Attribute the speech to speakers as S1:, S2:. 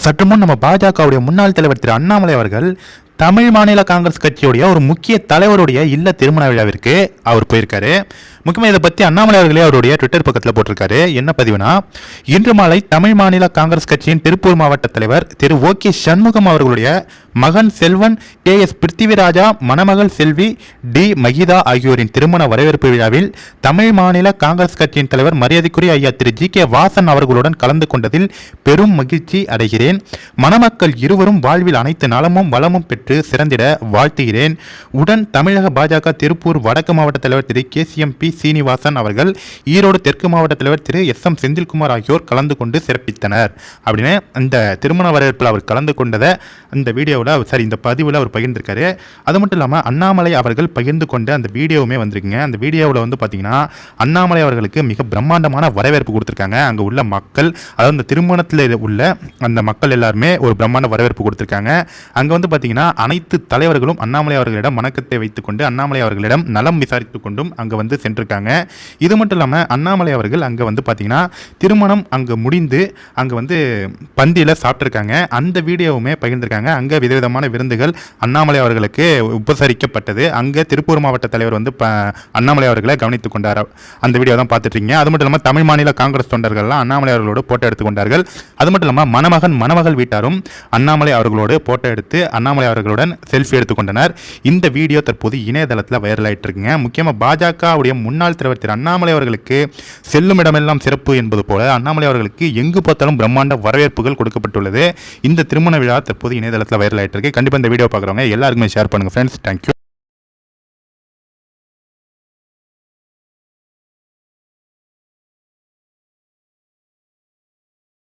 S1: சற்று முன் நம்ம பாஜகவுடைய முன்னாள் தலைவர் திரு அண்ணாமலை அவர்கள் தமிழ் மாநில காங்கிரஸ் கட்சியுடைய ஒரு முக்கிய தலைவருடைய இல்ல திருமண விழாவிற்கு அவர் போயிருக்காரு. முக்கியமாக இதை பற்றி அண்ணாமலை அவர்களே அவருடைய ட்விட்டர் பக்கத்தில் போட்டிருக்காரு. என்ன பதிவுனா, இன்று மாலை தமிழ் மாநில காங்கிரஸ் கட்சியின் திருப்பூர் மாவட்ட தலைவர் திரு ஓகே சண்முகம் அவர்களுடைய மகன் செல்வன் KS பிருத்திவிராஜா, மணமகள் செல்வி டி மகிதா ஆகியோரின் திருமண வரவேற்பு விழாவில் தமிழ் மாநில காங்கிரஸ் கட்சியின் தலைவர் மரியாதைக்குரிய ஐயா திரு GK வாசன் அவர்களுடன் கலந்து கொண்டதில் பெரும் மகிழ்ச்சி அடைகிறேன். மணமக்கள் இருவரும் வாழ்வில் அனைத்து நலமும் வளமும் பெற்று சிறந்திட வாழ்த்துகிறேன். உடன் தமிழக பாஜக திருப்பூர் வடக்கு மாவட்ட தலைவர் திரு KCMP சீனிவாசன் அவர்கள், ஈரோடு தெற்கு மாவட்ட தலைவர் திரு SM செந்தில்குமார் ஆகியோர் கலந்து கொண்டு சிறப்பித்தனர் அப்படின்னு இந்த திருமண வரவேற்பில் அவர் கலந்து கொண்டதை இந்த வீடியோவில் இந்த பதிவில் அவர் பகிர்ந்திருக்காரு. அது மட்டும் இல்லாமல் அண்ணாமலை அவர்கள் பகிர்ந்து கொண்ட அந்த வீடியோவுமே வந்திருக்குங்க. அந்த வீடியோவில் வந்து பார்த்தீங்கன்னா அண்ணாமலை அவர்களுக்கு மிக பிரம்மாண்டமான வரவேற்பு கொடுத்துருக்காங்க. அங்கே உள்ள மக்கள், அதாவது அந்த திருமணத்தில் உள்ள அந்த மக்கள் எல்லாருமே ஒரு பிரம்மாண்ட வரவேற்பு கொடுத்துருக்காங்க. அங்கே வந்து பார்த்தீங்கன்னா அனைத்து தலைவர்களும் அண்ணாமலை அவர்களிடம் வணக்கத்தை வைத்துக்கொண்டு அண்ணாமலை அவர்களிடம் நலம் விசாரித்து கொண்டும் அங்கே வந்து சென்றிருக்காங்க. இது மட்டும் இல்லாமல் அண்ணாமலை அவர்கள் அங்கே வந்து பார்த்தீங்கன்னா திருமணம் அங்கே முடிந்து அங்கே வந்து பந்தியில் சாப்பிட்ருக்காங்க. அந்த வீடியோவுமே பகிர்ந்திருக்காங்க. அங்கே விதவிதமான விருந்துகள் அண்ணாமலை அவர்களுக்கு உபசரிக்கப்பட்டது. அங்கே திருப்பூர் மாவட்ட தலைவர் வந்து அண்ணாமலை அவர்களை கவனித்துக் கொண்டார். அந்த வீடியோ தான் பார்த்துட்ருக்கீங்க. அது மட்டும் இல்லாமல் தமிழ் மாநில காங்கிரஸ் தொண்டர்கள்லாம் அண்ணாமலை அவர்களோடு போட்டோ எடுத்துக்கொண்டார்கள். அது மட்டும் இல்லாமல் மணமகன் மணமகள் வீட்டாரும் அண்ணாமலை அவர்களோடு போட்டோ எடுத்து அண்ணாமலை அவர்களுடன் செல்ஃபி எடுத்துக்கொண்டனர். இந்த வீடியோ தற்போது இணையதளத்தில் வைரல் ஆகிட்டு இருக்குங்க. முக்கியமாக பாஜகவுடைய முன்னாள் தலைவர் திரு அண்ணாமலை அவர்களுக்கு செல்லும் இடமெல்லாம் சிறப்பு என்பது போல அண்ணாமலை அவர்களுக்கு எங்கு பார்த்தாலும் பிரம்மாண்ட வரவேற்புகள் கொடுக்கப்பட்டுள்ளது. இந்த திருமண விழா தற்போது இணையதளத்தில் வைரல் ஆகிட்டு இருக்கு. கண்டிப்பாக இந்த வீடியோ பார்க்குறவங்க எல்லாருக்குமே ஷேர் பண்ணுங்கள் ஃப்ரெண்ட்ஸ். தேங்க்யூ.